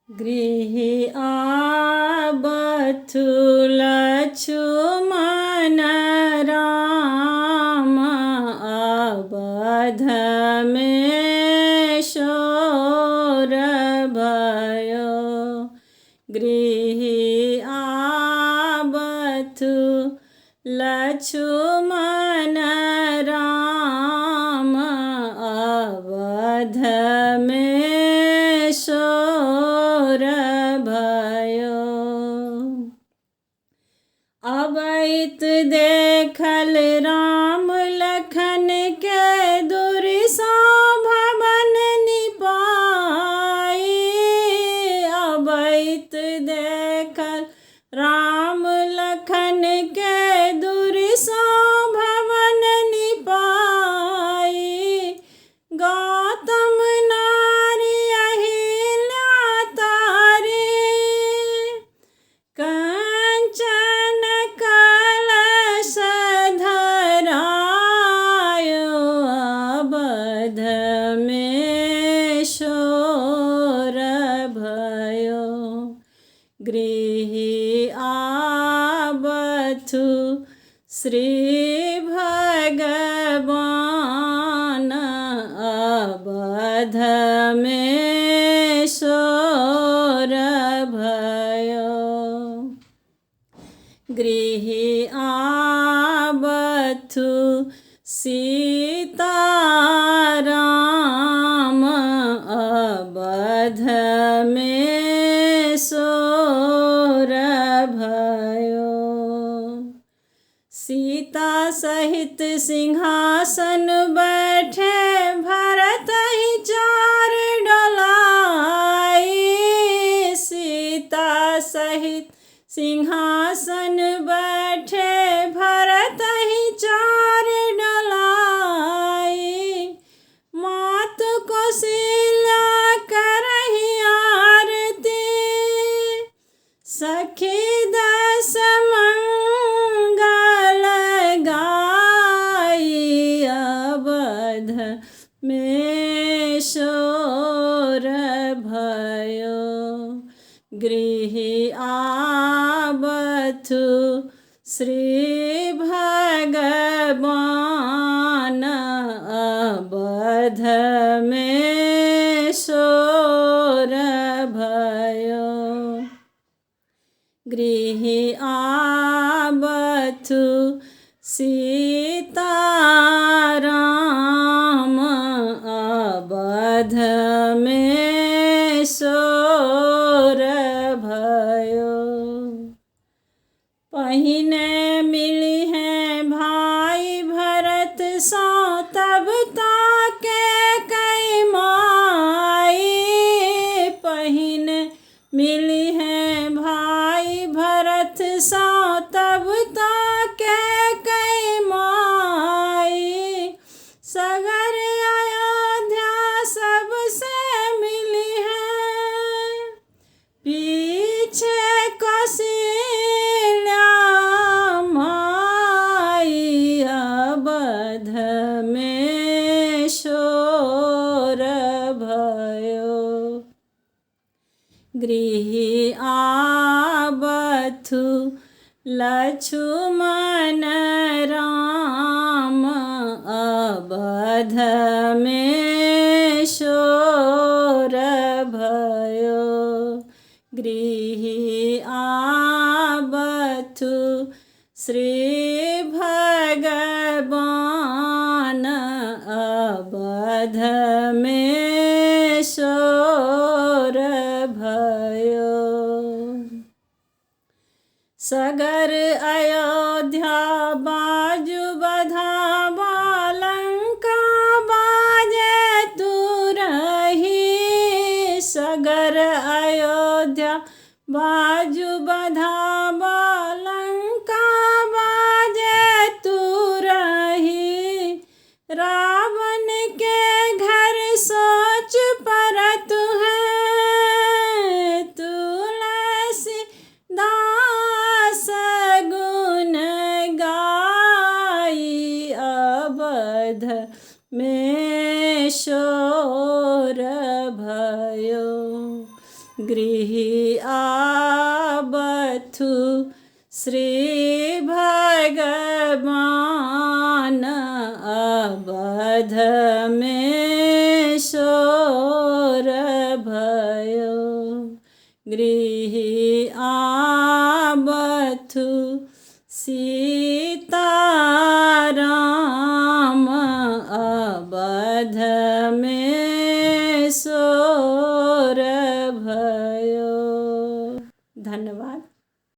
गृही आबथु लक्ष्मण राम अवध में शोर भयो। गृही आबथु लक्ष्मण राम अवध में शोर भयो। अबैत देखल राम लखन के दुर्सा भवन निपाई। अबैत देखल राम लखन के दुर्सा भवन निपाई। गौतम नारी अहिल्या तारी कंचन कलश धरायो। अवध में शोर भयो। गृही आबथु श्री भगवान अवध में शोर भयो। गृही आबथु सीताराम अवध में शोर भयो। सीता सहित सिंहासन बैठे भरत ही चार डोलाई। सीता सहित सिंहासन बैठे भरत ही चार डोलाई। मात कौशल्या करही आरती सखी दस मंगल गाई। अवध में शोर भयो। गृही आबथु श्री भगवान अवध में शोर भयो। गृही आबथु सीताराम अवध में शोर भयो। पहिने मिली हैं भाई भरत सो तब ताके कई माई। पहिने मिली हैं भाई भरत सो तब ताके कई माई। सगर अयोध्या सबसे मिली है पीछे कौशल्या माई। अवध में शोर भयो। गृही आबथु लक्ष्मण राम अवध में शोर भयो। गृही आबथु श्री भगवान अवध में शोर भयो। सगर अयोध्या बाजु बधावा लंका बाजे तुरही। सगर अयोध्या बाजु बधावा लंका बाजे तुरही। रावण के घर सोच परत है तुलसी दास गुण गाई। अवध में शोर भयो। गृह आबथु श्री भगवान अवध में शोर भयो। गृह आबथु सीताराम अवध में सो